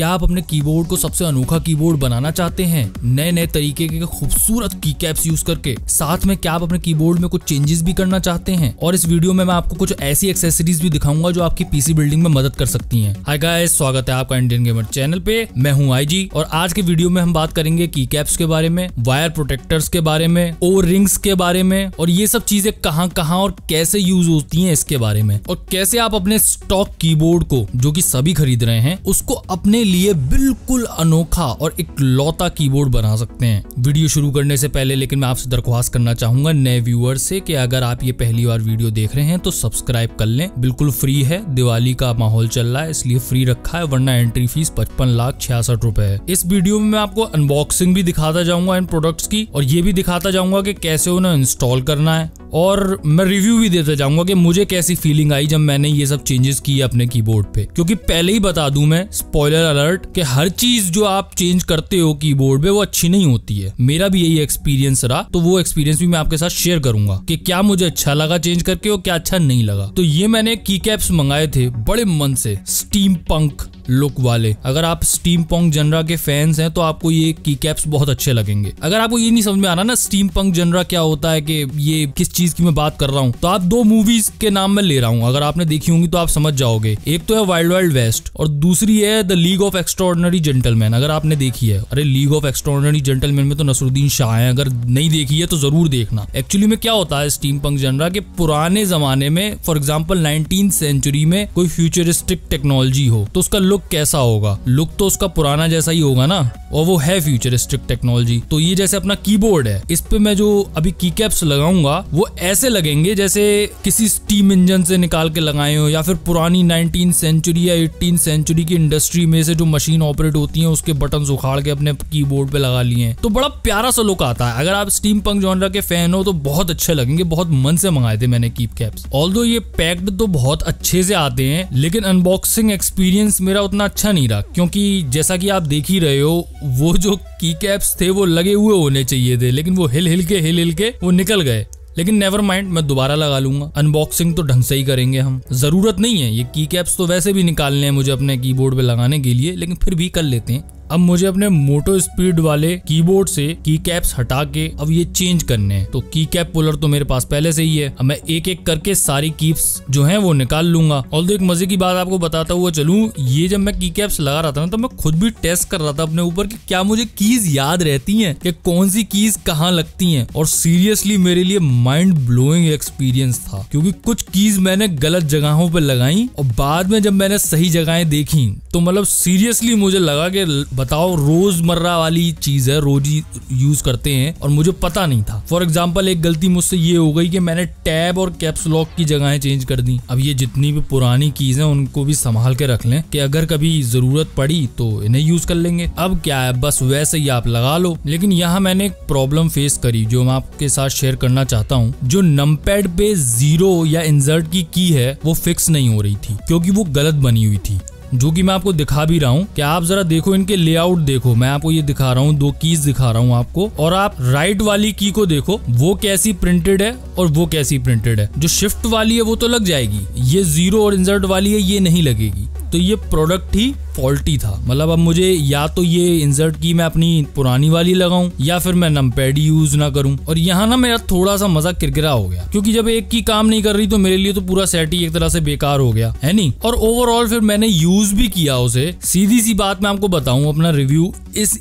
क्या आप अपने कीबोर्ड को सबसे अनोखा कीबोर्ड बनाना चाहते हैं नए नए तरीके के खूबसूरत की कैप्स यूज करके? साथ में क्या आप अपने कीबोर्ड में कुछ चेंजेस भी करना चाहते हैं? और इस वीडियो में मैं आपको कुछ ऐसी एक्सेसरीज भी दिखाऊंगा जो आपकी पीसी बिल्डिंग में मदद कर सकती हैं। हाय गाइस, स्वागत है आपका इंडियन गेमर चैनल पे। मैं हूं आईजी और आज के वीडियो में हम बात करेंगे की कैप्स के बारे में, वायर प्रोटेक्टर्स के बारे में, ओवर रिंग्स के बारे में और ये सब चीजें कहां और कैसे यूज होती हैं इसके बारे में, और कैसे आप अपने स्टॉक कीबोर्ड को जो कि सभी खरीद रहे हैं उसको अपने लिए बिल्कुल अनोखा और इकलौता कीबोर्ड बना सकते हैं। वीडियो शुरू करने से पहले लेकिन मैं आपसे दरख्वास्त करना चाहूंगा नए व्यूअर्स से कि अगर आप ये पहली बार वीडियो देख रहे हैं तो सब्सक्राइब कर लें। बिल्कुल फ्री है, दिवाली का माहौल चल रहा है इसलिए फ्री रखा है, वरना एंट्री फीस 55,66,000 रुपए है। इस वीडियो में मैं आपको अनबॉक्सिंग भी दिखाता जाऊंगा इन प्रोडक्ट्स की और ये भी दिखाता जाऊंगा कि कैसे उन्हें इंस्टॉल करना है, और मैं रिव्यू भी देता जाऊंगा कि मुझे कैसी फीलिंग आई जब मैंने ये सब चेंजेस किए अपने कीबोर्ड पे। क्योंकि पहले ही बता दूं मैं, स्पॉइलर अलर्ट, कि हर चीज जो आप चेंज करते हो कीबोर्ड पे वो अच्छी नहीं होती है। मेरा भी यही एक्सपीरियंस रहा, तो वो एक्सपीरियंस भी मैं आपके साथ शेयर करूंगा कि क्या मुझे अच्छा लगा चेंज करके और क्या अच्छा नहीं लगा। तो ये मैंने की कैप्स मंगाए थे बड़े मन से, स्टीम पंक लुक वाले। अगर आप स्टीम पंक जनरा के फैंस हैं तो आपको ये की कैप्स बहुत अच्छे लगेंगे। अगर आपको ये नहीं समझ में आ रहा ना स्टीम पंक जनरा क्या होता है, कि ये किस चीज की मैं बात कर रहा हूँ, तो आप दो मूवीज के नाम मैं ले रहा हूँ, अगर आपने देखी होंगी तो आप समझ जाओगे। एक तो है वाइल्ड वाइल्ड वेस्ट और दूसरी है the league of extraordinary gentleman. अगर आपने देखी है, अरे लीग ऑफ एक्स्ट्राऑर्डिनरी जेंटलमैन में तो नसरुद्दीन शाह है, अगर नहीं देखी है तो जरूर देखना। एक्चुअली में क्या होता है स्टीम पंक जनरा के, पुराने जमाने में फॉर एग्जाम्पल 19th सेंचुरी में कोई फ्यूचरिस्टिक टेक्नोलॉजी हो तो उसका लुक कैसा होगा? लुक तो उसका पुराना जैसा ही होगा ना, और वो है फ्यूचरिस्टिक टेक्नोलॉजी। तो ये जैसे अपना कीबोर्ड है, इस पे मैं जो अभी की कैप्स लगाऊंगा वो ऐसे लगेंगे जैसे किसी स्टीम इंजन से निकाल के लगाए हो, या फिर पुरानी 19th सेंचुरी या 18th सेंचुरी की इंडस्ट्री में से जो मशीन ऑपरेट होती है उसके बटन उखाड़ के अपने कीबोर्ड पे लगा लिए हैं। तो बड़ा प्यारा सा लुक आता है। अगर आप स्टीम पंक जॉनरा के फैन हो तो बहुत अच्छे लगेंगे। बहुत मन से मंगाए थे मैंने की कैप्स। ऑल्दो ये पैक्ड तो बहुत अच्छे से आते हैं, लेकिन अनबॉक्सिंग एक्सपीरियंस मेरा उतना अच्छा नहीं रहा, क्योंकि जैसा कि आप देख ही रहे हो वो जो की कैप्स थे वो लगे हुए होने चाहिए थे, लेकिन वो हिल हिल के वो निकल गए। लेकिन नेवर माइंड, मैं दोबारा लगा लूंगा। अनबॉक्सिंग तो ढंग से ही करेंगे हम, जरूरत नहीं है ये की कैप्स तो वैसे भी निकालने हैं मुझे अपने कीबोर्ड पे लगाने के लिए, लेकिन फिर भी कर लेते हैं। अब मुझे अपने मोटो स्पीड वाले कीबोर्ड से की कैप्स हटा के अब ये चेंज करने हैं। तो की कैप पुलर तो मेरे पास पहले से ही है, अब मैं एक एक करके सारी कीप्स जो हैं वो निकाल लूंगा। और एक मजे की बात आपको बताता हुआ चलूं, ये जब मैं की कैप्स लगा रहा था ना तो मैं खुद भी टेस्ट कर रहा था अपने ऊपर कि क्या मुझे कीज याद रहती हैं, कि कौन सी कीज कहाँ लगती हैं। और सीरियसली मेरे लिए माइंड ब्लोइंग एक्सपीरियंस था, क्योंकि कुछ कीज मैंने गलत जगहों पर लगाई और बाद में जब मैंने सही जगहें देखी तो मतलब सीरियसली मुझे लगा कि बताओ, रोजमर्रा वाली चीज है, रोज ही यूज करते हैं और मुझे पता नहीं था। फॉर एग्जाम्पल एक गलती मुझसे ये हो गई कि मैंने टैब और कैप्स लॉक की जगहें चेंज कर दी। अब ये जितनी भी पुरानी कीज हैं उनको भी संभाल के रख लें कि अगर कभी जरूरत पड़ी तो इन्हें यूज कर लेंगे। अब क्या है, बस वैसे ही आप लगा लो। लेकिन यहाँ मैंने एक प्रॉब्लम फेस करी जो मैं आपके साथ शेयर करना चाहता हूँ। जो नंपैड पे 0 या इंसर्ट की है वो फिक्स नहीं हो रही थी, क्योंकि वो गलत बनी हुई थी, जो कि मैं आपको दिखा भी रहा हूँ। कि आप जरा देखो इनके लेआउट देखो, मैं आपको ये दिखा रहा हूँ, 2 कीज दिखा रहा हूँ आपको, और आप राइट वाली की को देखो वो कैसी प्रिंटेड है और वो कैसी प्रिंटेड है। जो शिफ्ट वाली है वो तो लग जाएगी, ये 0 और इंसर्ट वाली है ये नहीं लगेगी। तो ये प्रोडक्ट ही फॉल्टी था। मतलब अब मुझे या तो ये इंसर्ट की मैं अपनी पुरानी वाली लगाऊं या फिर मैं नंपैड यूज ना करूं। और यहाँ ना मेरा थोड़ा सा मजा किरकिरा हो गया, क्योंकि जब एक की काम नहीं कर रही तो मेरे लिए तो पूरा सेट ही एक तरह से बेकार हो गया, है नहीं। और ओवरऑल फिर मैंने यूज भी किया उसे। सीधी सी बात मैं आपको बताऊं अपना रिव्यू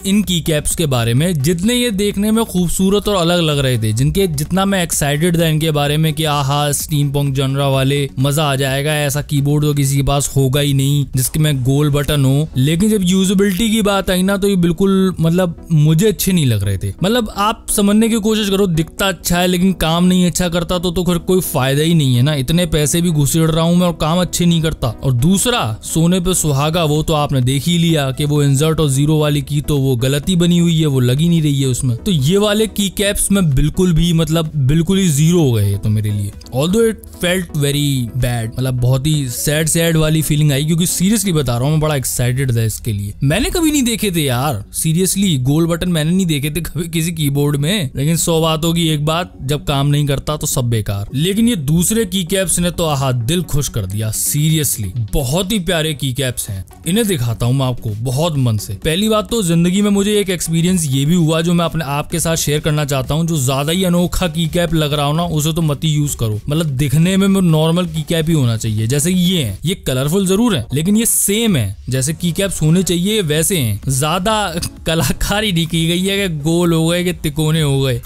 इन की कैप्स के बारे में, जितने ये देखने में खूबसूरत और अलग लग रहे थे, जितना मैं एक्साइटेड था इनके बारे में कि आहा स्टीम पंक जनरा वाले मजा आ जाएगा, ऐसा कीबोर्ड तो किसी के पास होगा ही नहीं जिसके में गोल बटन हो, लेकिन जब यूजेबिलिटी की बात आई ना तो ये बिल्कुल मतलब मुझे अच्छे नहीं लग रहे थे। मतलब आप समझने की कोशिश करो, दिखता अच्छा है लेकिन काम नहीं अच्छा करता तो फिर कोई फायदा ही नहीं है ना। इतने पैसे भी घुसेड़ रहा हूं मैं और काम अच्छे नहीं करता। और दूसरा, सोने पे सुहागा, वो तो आपने देख ही लिया कि वो इंसर्ट और 0 वाली की तो वो गलती बनी हुई है, वो लगी नहीं रही है उसमें। तो ये वाले की कैप्स में बिल्कुल ही 0 हो गए तो मेरे लिए। Although it felt very bad, मतलब बहुत ही सैड वाली फीलिंग आई, क्योंकि सीरियसली बता रहा हूँ, मैं बड़ा एक्साइटेड था इसके लिए। मैंने कभी नहीं देखे थे यार, सीरियसली गोल बटन मैंने नहीं देखे थे कभी किसी कीबोर्ड में। लेकिन 100 बातों की एक बात, जब काम नहीं करता तो सब बेकार। लेकिन ये दूसरे की कैप्स ने तो आहा दिल खुश कर दिया। सीरियसली बहुत ही प्यारे की कैप्स हैं, इन्हें दिखाता हूँ मैं आपको बहुत मन से। पहली बात तो जिंदगी में मुझे एक एक्सपीरियंस ये भी हुआ जो मैं अपने आपके साथ शेयर करना चाहता हूँ। जो ज्यादा ही अनोखा की कैप लग रहा हो ना, उसे तो मत ही यूज करो। मतलब दिखने में नॉर्मल की कैप ही होना चाहिए। जैसे ये है, ये कलरफुल जरूर है लेकिन ये सेम है जैसे की कैप्स होने चाहिए वैसे हैं। ज्यादा कलाकारी नहीं की गई है कि गोल हो गए कि तिकोने हो गए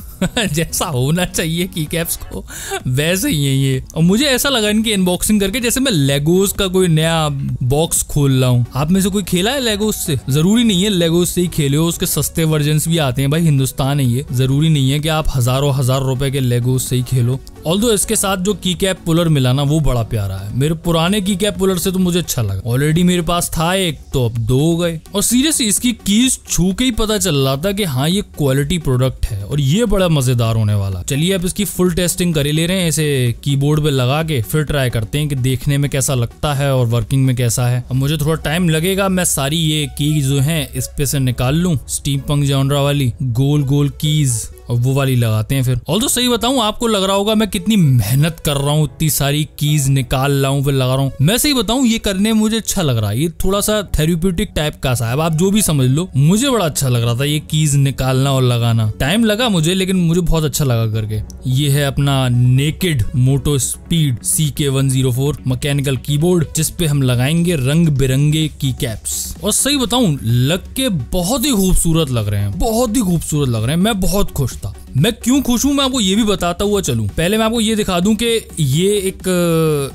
जैसा होना चाहिए की कैप्स को वैसे ही है ये। और मुझे ऐसा लगा इनकी अनबॉक्सिंग करके जैसे मैं लेगोस का कोई नया बॉक्स खोल रहा हूँ। आप में से कोई खेला है लेगोस से? जरूरी नहीं है लेगोस से ही खेले हो, उसके सस्ते वर्जन्स भी आते हैं भाई, हिंदुस्तान है ये। जरूरी नहीं है कि आप हजारों हजार रुपए के लेगोस से ही खेलो। ऑल्दो इसके साथ जो की कैप पुलर मिला ना वो बड़ा प्यारा है। मेरे पुराने की कैप पुलर से तो मुझे अच्छा लगा। ऑलरेडी मेरे पास था एक, तो अब 2 हो गए। और सीरियसली इसकी कीज छू के ही पता चल रहा था कि हाँ ये क्वालिटी प्रोडक्ट है और ये बड़ा मजेदार होने वाला। चलिए अब इसकी फुल टेस्टिंग कर ले रहे हैं, इसे कीबोर्ड पे लगा के फिर ट्राई करते हैं कि देखने में कैसा लगता है और वर्किंग में कैसा है। अब मुझे थोड़ा टाइम लगेगा, मैं सारी ये की जो है इस पे से निकाल लूं। स्टीम पंक जॉनरा वाली गोल गोल कीज और वो वाली लगाते हैं फिर। ऑल्दो सही बताऊं, आपको लग रहा होगा मैं कितनी मेहनत कर रहा हूँ, इतनी सारी कीज निकाल रहा हूँ फिर लगा रहा हूँ। मैं सही बताऊं, ये करने में मुझे अच्छा लग रहा है। ये थोड़ा सा थेरेप्यूटिक टाइप का सा है, अब आप जो भी समझ लो। मुझे बड़ा अच्छा लग रहा था ये कीज निकालना और लगाना। टाइम लगा मुझे लेकिन मुझे बहुत अच्छा लगा करके। ये है अपना नेकेड मोटो स्पीड CK104 मैकेनिकल कीबोर्ड, जिसपे हम लगाएंगे रंग बिरंगे की कैप्स। और सही बताऊं, लग के बहुत ही खूबसूरत लग रहे हैं, बहुत ही खूबसूरत लग रहे हैं। मैं बहुत खुश था। मैं क्यों खुश हूं मैं आपको ये भी बताता हुआ चलूं। पहले मैं आपको ये दिखा दूं कि ये एक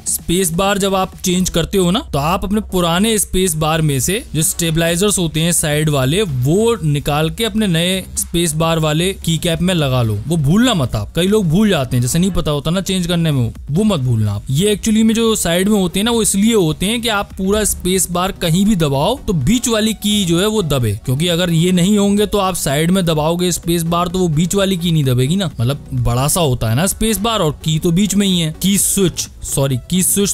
स्पेस बार जब आप चेंज करते हो ना, तो आप अपने पुराने स्पेस बार में से जो स्टेबलाइजर्स होते हैं साइड वाले, वो निकाल के अपने नए स्पेस बार वाले की कैप में लगा लो। वो भूलना मत आप, कई लोग भूल जाते हैं, जैसे नहीं पता होता ना चेंज करने में, वो मत भूलना आप। ये एक्चुअली में जो साइड में होते हैं ना, वो इसलिए होते हैं कि आप पूरा स्पेस बार कहीं भी दबाओ तो बीच वाली की जो है वो दबे। क्योंकि अगर ये नहीं होंगे तो आप साइड में दबाओगे स्पेस बार तो वो बीच वाली की नहीं दबेगी ना। मतलब बड़ा सा होता है ना स्पेस बार और की तो बीच में ही है। की स्विच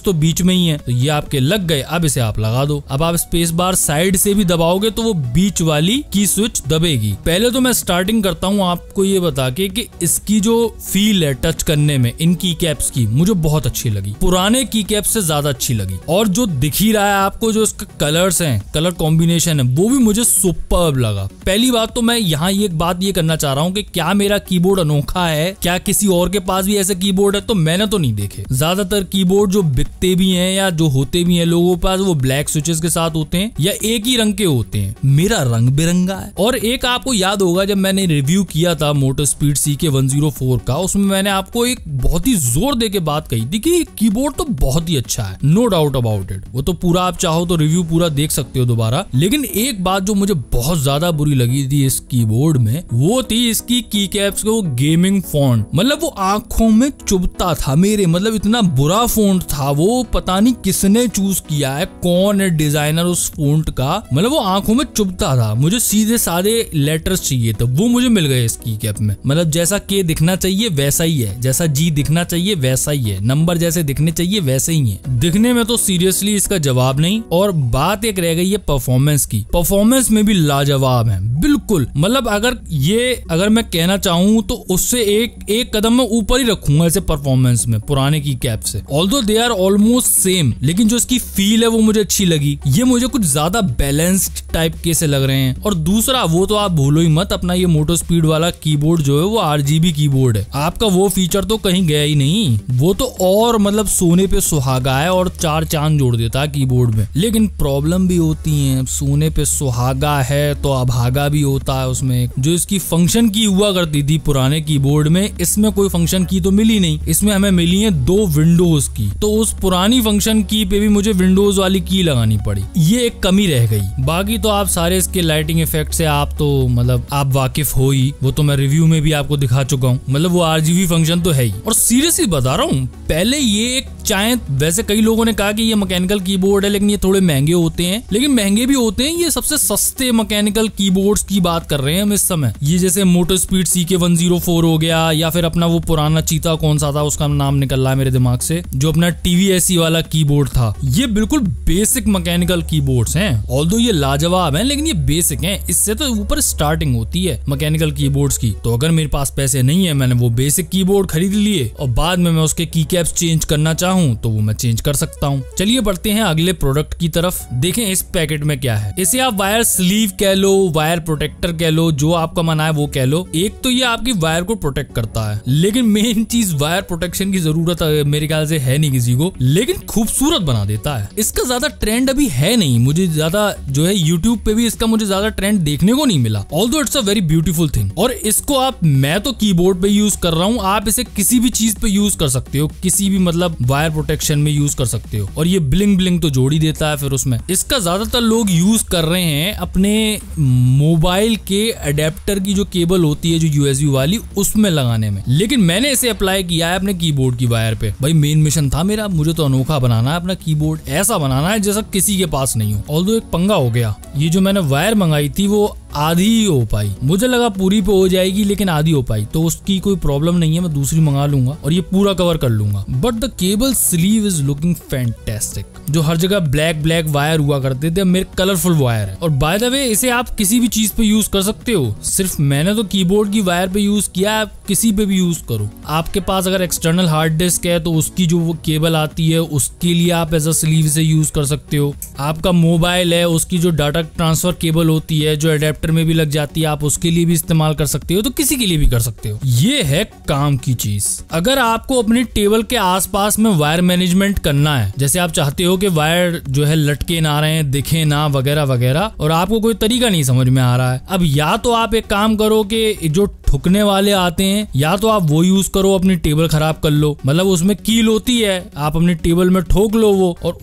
तो बीच में ही है। तो ये आपके लग गए, अब इसे आप लगा दो। अब आप स्पेस बार साइड से भी दबाओगे तो वो बीच वाली की स्विच दबेगी। पहले तो मैं स्टार्टिंग करता हूँ आपको ये बता के कि इसकी जो फील है टच करने में इन की कैप्स की, मुझे बहुत अच्छी लगी, पुराने की कैप से ज्यादा अच्छी लगी। और जो दिख ही रहा है आपको, जो इसका कलर्स हैं, कलर कॉम्बिनेशन है, वो भी मुझे सुपर्ब लगा। पहली बात तो मैं यहाँ एक बात ये करना चाह रहा हूँ कि क्या मेरा कीबोर्ड अनोखा है, क्या किसी और के पास भी ऐसे कीबोर्ड है? तो मैंने तो नहीं देखे। ज्यादातर कीबोर्ड जो बिकते भी हैं या जो होते भी हैं लोगों के पास, वो ब्लैक स्विचेस के साथ होते हैं या एक ही रंग के होते हैं। मेरा रंग बिरंगा है। और एक आपको याद होगा जब मैंने रिव्यू किया था मोटो स्पीड CK104 का, उसमें मैंने आपको एक बहुत ही जोर दे के बात कही थी कि कीबोर्ड तो बहुत ही अच्छा है, नो डाउट अबाउट इट। वो तो पूरा आप चाहो तो रिव्यू पूरा देख सकते हो दोबारा। लेकिन एक बात जो मुझे बहुत ज्यादा बुरी लगी थी इस कीबोर्ड में, वो थी इसकी की कैप्स को गेमिंग फॉन्ट। मतलब वो आंखों में चुभता था मेरे, मतलब इतना बुरा फॉन्ट था वो। पता नहीं किसने चूज किया है, कौन है डिजाइनर उस फॉन्ट का। मतलब वो आंखों में चुभता था। मुझे सीधे सादे लेटर्स चाहिए थे, वो मुझे मिल गए इस की कैप में। मतलब जैसा के दिखना चाहिए वैसा ही है, जैसा जी दिखना चाहिए वैसा ही है, नंबर जैसे दिखने चाहिए वैसे ही है। दिखने में तो सीरियसली इसका जवाब नहीं। और बात एक रह गई है परफॉर्मेंस की। परफॉर्मेंस में भी लाजवाब है बिल्कुल। मतलब अगर मैं कहना चाहूँ तो उससे एक कदम में ऊपर ही रखूंगा इसे परफॉर्मेंस में पुराने की कैप से। Although they are almost same, लेकिन जो इसकी फील है वो मुझे अच्छी लगी। ये मुझे कुछ ज्यादा बैलेंस्ड टाइप के से लग रहे हैं। और दूसरा वो तो आप भूलो ही मत, अपना ये मोटो स्पीड वाला कीबोर्ड जो है वो RGB कीबोर्ड है। आपका वो फीचर तो कहीं गया ही नहीं। वो तो और मतलब सोने पे सुहागा है और 4 चांद जोड़ देता है कीबोर्ड में। लेकिन प्रॉब्लम भी होती है, सोने पे सुहागा है तो अभागा भी होता है उसमें। जो इसकी फंक्शन की हुआ करती थी पुराने कीबोर्ड में, इसमें कोई फंक्शन की तो मिली नहीं। इसमें हमें मिली है 2 विंडोज की। तो उस पुरानी फंक्शन की पे भी मुझे विंडोज वाली की लगानी पड़ी, ये एक कमी रह गई। बाकी तो आप सारे इसके लाइटिंग इफेक्ट से आप तो मतलब आप वाकिफ हो ही, वो तो मैं रिव्यू में भी आपको दिखा चुका हूँ। मतलब वो RGB फंक्शन तो है ही। और सीरियसली बता रहा हूँ, पहले ये एक चाहे वैसे कई लोगों ने कहा कि ये मैकेनिकल कीबोर्ड है लेकिन ये थोड़े महंगे होते हैं, लेकिन महंगे भी होते हैं। ये सबसे सस्ते मैकेनिकल कीबोर्ड्स की बात कर रहे हैं हम इस समय। ये जैसे मोटर स्पीड CK104 हो गया, या फिर अपना वो पुराना चीता कौन सा था उसका नाम निकल रहा है मेरे दिमाग से, जो अपना TVSE वाला कीबोर्ड था। ये बिल्कुल बेसिक मैकेनिकल कीबोर्ड्स हैं। ऑल्दो ये लाजवाब हैं लेकिन ये बेसिक हैं, इससे तो ऊपर स्टार्टिंग होती है मैकेनिकल कीबोर्ड्स की। तो अगर मेरे पास पैसे नहीं है, मैंने वो बेसिक कीबोर्ड खरीद लिए और बाद में मैं उसके की कैप्स चेंज करना चाहूँ तो वो मैं चेंज कर सकता हूँ। चलिए बढ़ते हैं अगले प्रोडक्ट की तरफ। देखें इस पैकेट में क्या है। इसे आप वायर स्लीव कह लो, वायर प्रोटेक्टर कह लो, जो आपका मन आए वो कह लो। एक तो ये आपकी वायर को प्रोटेक्ट करता है, लेकिन मेन चीज वायर प्रोटेक्शन की जरूरत मेरे ख्याल से है नहीं किसी को, लेकिन खूबसूरत बना देता है। इसका ज्यादा ट्रेंड अभी है नहीं, मुझे ज्यादा जो है यूट्यूब पे भी इसका मुझे ज्यादा ट्रेंड देखने को नहीं मिला। Although it's a very beautiful thing. और इसको आप, मैं तो कीबोर्ड पे यूज कर रहा हूँ, आप इसे किसी भी चीज पे यूज कर सकते हो, किसी भी मतलब वायर प्रोटेक्शन में यूज कर सकते हो। और ये ब्लिंग ब्लिंग तो जोड़ ही देता है। फिर उसमें इसका ज्यादातर लोग यूज कर रहे हैं अपने मोबाइल के अडेप्टर की जो केबल होती है, जो USB वाली, उसमें लगाने में। लेकिन मैंने इसे अप्लाई किया है अपने कीबोर्ड की वायर पे। भाई मेन मिशन था मेरा, मुझे तो अनोखा बनाना है अपना कीबोर्ड, ऐसा बनाना है जैसा किसी के पास नहीं हो। ऑल्दो एक पंगा हो गया, ये जो मैंने वायर मंगाई थी वो आधी ही हो पाई। मुझे लगा पूरी पे हो जाएगी लेकिन आधी हो पाई, तो उसकी कोई प्रॉब्लम नहीं है, मैं दूसरी मंगा लूंगा और ये पूरा कवर कर लूंगा। But the cable sleeve is looking fantastic. जो हर जगह ब्लैक वायर हुआ करते थे, मेरे कलरफुल वायर है। और बाय द वे इसे आप किसी भी चीज पे यूज कर सकते हो, सिर्फ मैंने तो कीबोर्ड की वायर पे यूज किया, आप किसी पे भी यूज करो। आपके पास अगर एक्सटर्नल हार्ड डिस्क है तो उसकी जो वो केबल आती है उसके लिए आप एज अ स्लीव से यूज कर सकते हो। आपका मोबाइल है, उसकी जो डाटा ट्रांसफर केबल होती है जो अडेप्टर में भी लग जाती है, आप उसके लिए भी इस्तेमाल कर सकते हो, तो किसी के लिए भी कर सकते हो। ये है काम की चीज। अगर आपको अपनी टेबल के आसपास में वायर मैनेजमेंट करना है, जैसे आप चाहते हो कि वायर जो है लटके ना रहे, दिखे ना, वगैरह वगैरह, और आपको कोई तरीका नहीं समझ में आ रहा है, अब या तो आप एक काम करो कि जो ठुकने वाले आते हैं, या तो आप वो यूज करो, अपनी टेबल खराब कर लो। मतलब उसमें कील होती है, आप अपनी टेबल में ठोक लो वो, और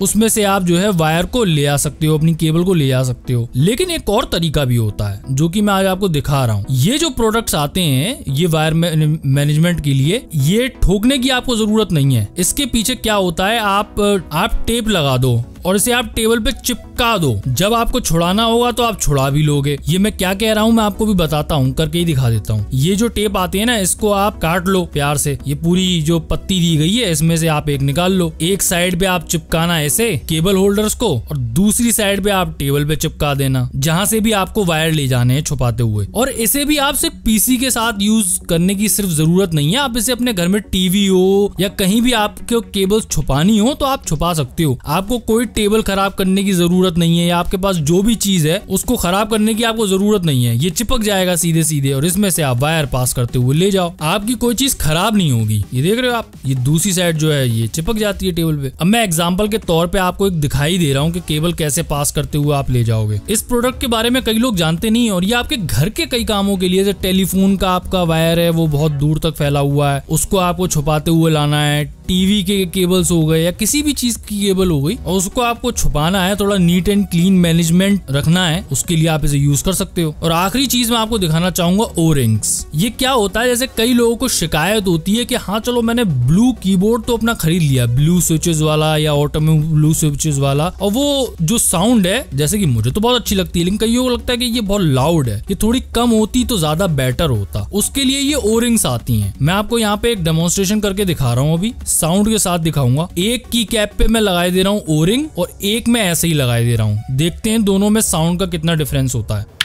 उसमें से आप जो है वायर को ले आ सकते हो, अपनी केबल को ले आ सकते हो। लेकिन एक और तरीका भी होता है जो कि मैं आज आपको दिखा रहा हूँ। ये जो प्रोडक्ट्स आते हैं ये वायर मैनेजमेंट के लिए, ये ठोकने की आपको जरूरत नहीं है। इसके पीछे क्या होता है, आप टेप लगा दो और इसे आप टेबल पे चिपका दो। जब आपको छुड़ाना होगा तो आप छुड़ा भी लोगे। ये मैं क्या कह रहा हूँ मैं आपको भी बताता हूँ, करके ही दिखा देता हूँ। ये जो टेप आती है ना, इसको आप काट लो प्यार से। ये पूरी जो पत्ती दी गई है इसमें से आप एक निकाल लो। एक साइड पे आप चिपकाना ऐसे केबल होल्डर्स को, और दूसरी साइड पे आप टेबल पे चिपका देना, जहां से भी आपको वायर ले जाने हैं छुपाते हुए। और इसे भी आप सिर्फ पीसी के साथ यूज करने की सिर्फ जरूरत नहीं है, आप इसे अपने घर में टीवी हो या कहीं भी आपको केबल छुपानी हो तो आप छुपा सकते हो। आपको कोई टेबल खराब करने की जरूरत नहीं है, या आपके पास जो भी चीज है उसको खराब करने की आपको जरूरत नहीं है। ये चिपक जाएगा सीधे सीधे और इसमें से आप वायर पास करते हुए ले जाओ, आपकी कोई चीज खराब नहीं होगी। ये देख रहे हो आप, ये दूसरी साइड जो है ये चिपक जाती है टेबल पे। अब मैं एग्जांपल के तौर पे आपको एक दिखाई दे रहा हूँ कि केबल कैसे पास करते हुए आप ले जाओगे। इस प्रोडक्ट के बारे में कई लोग जानते नहीं, और ये आपके घर के कई कामों के लिए, जैसे टेलीफोन का आपका वायर है वो बहुत दूर तक फैला हुआ है, उसको आपको छुपाते हुए लाना है, टीवी के केबल्स हो गए या किसी भी चीज की केबल हो गई और उसको आपको छुपाना है, थोड़ा नीट एंड क्लीन मैनेजमेंट रखना है, उसके लिए आप इसे यूज कर सकते हो। और आखिरी चीज मैं आपको दिखाना चाहूंगा, ओ रिंग्स। ये क्या होता है, जैसे कई लोगों को शिकायत होती है कि हाँ चलो मैंने ब्लू कीबोर्ड तो अपना खरीद लिया, ब्लू स्विचेस वाला या ऑटो में ब्लू स्विचेस वाला, और वो जो साउंड है जैसे कि मुझे तो बहुत अच्छी लगती है, लेकिन कईयों को लगता है कि ये बहुत लाउड है, ये थोड़ी कम होती तो ज्यादा बेटर होता। उसके लिए ये ओ रिंग्स आती हैं। मैं आपको यहाँ पे एक डेमोन्स्ट्रेशन करके दिखा रहा हूँ, अभी साउंड के साथ दिखाऊंगा। एक की कैप पे मैं लगाए दे रहा हूँ ओ रिंग और एक में ऐसे ही लगाए दे रहा हूँ। देखते हैं दोनों में साउंड का कितना डिफरेंस होता है।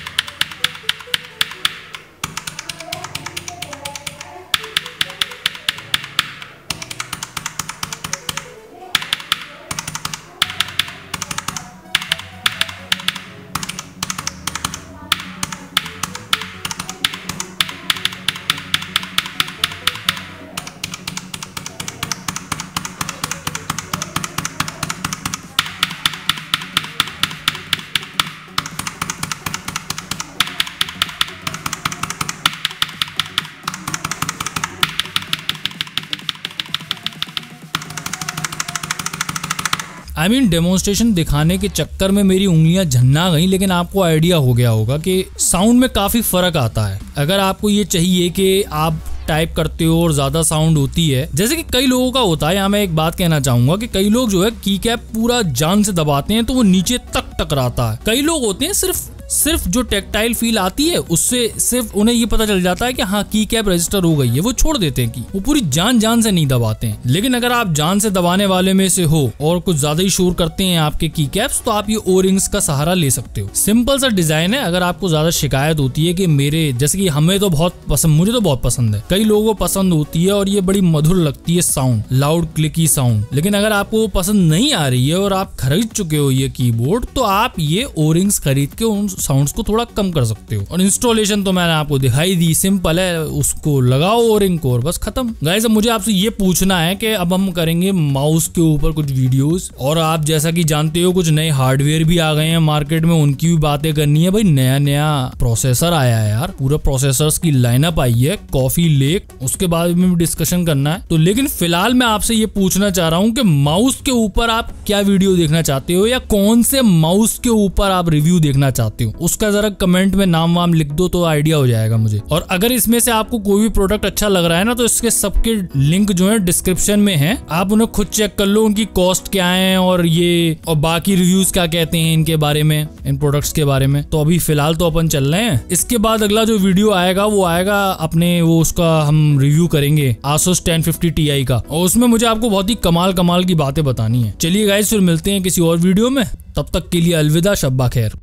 I mean, डेमोन्स्ट्रेशन दिखाने के चक्कर में मेरी उंगलियां झन्ना गई, लेकिन आपको आइडिया हो गया होगा कि साउंड में काफी फर्क आता है। अगर आपको ये चाहिए कि आप टाइप करते हो और ज्यादा साउंड होती है, जैसे कि कई लोगों का होता है। यहाँ मैं एक बात कहना चाहूंगा कि कई लोग जो है की कैप पूरा जान से दबाते हैं तो वो नीचे तक टकराता है। कई लोग होते हैं सिर्फ जो टेक्टाइल फील आती है उससे सिर्फ उन्हें ये पता चल जाता है कि हाँ की कैप रजिस्टर हो गई है, वो छोड़ देते हैं की, वो पूरी जान से नहीं दबाते हैं। लेकिन अगर आप जान से दबाने वाले में से हो और कुछ ज्यादा ही शोर करते हैं आपके की कैप्स, तो आप ये ओ रिंग्स का सहारा ले सकते हो। सिंपल सा डिजाइन है। अगर आपको ज्यादा शिकायत होती है कि मेरे जैसे कि हमें तो बहुत पसंद, मुझे तो बहुत पसंद है, कई लोगों को पसंद होती है और ये बड़ी मधुर लगती है साउंड, लाउड क्लिकी साउंड, लेकिन अगर आपको वो पसंद नहीं आ रही है और आप खरीद चुके हो ये कीबोर्ड, तो आप ये ओ रिंग्स खरीद के उन साउंड्स को थोड़ा कम कर सकते हो। और इंस्टॉलेशन तो मैंने आपको दिखाई दी, सिंपल है, उसको लगाओ ओ रिंग को और बस खत्म। गाइस अब मुझे आपसे ये पूछना है कि अब हम करेंगे माउस के ऊपर कुछ वीडियोस, और आप जैसा कि जानते हो कुछ नए हार्डवेयर भी आ गए हैं मार्केट में, उनकी भी बातें करनी है। भाई नया प्रोसेसर आया है यार, पूरा प्रोसेसर्स की लाइनअप आई है, कॉफी लेक, उसके बाद में भी डिस्कशन करना है। तो लेकिन फिलहाल मैं आपसे ये पूछना चाह रहा हूँ कि माउस के ऊपर आप क्या वीडियो देखना चाहते हो, या कौन से माउस के ऊपर आप रिव्यू देखना चाहते हो, उसका जरा कमेंट में नाम वाम लिख दो तो आइडिया हो जाएगा मुझे। और अगर इसमें से आपको कोई भी प्रोडक्ट अच्छा लग रहा है ना, तो इसके सबके लिंक जो है डिस्क्रिप्शन में है, आप उन्हें खुद चेक कर लो, उनकी कॉस्ट क्या है और ये और बाकी रिव्यूज क्या कहते हैं इनके बारे में, इन प्रोडक्ट्स के बारे में। तो अभी फिलहाल तो अपन चल रहे हैं। इसके बाद अगला जो वीडियो आएगा वो आएगा अपने वो उसका हम रिव्यू करेंगे Asus 1050 Ti का, और उसमें मुझे आपको बहुत ही कमाल की बातें बतानी है। चलिए गाइस फिर मिलते हैं किसी और वीडियो में, तब तक के लिए अलविदा, शब्बा खैर।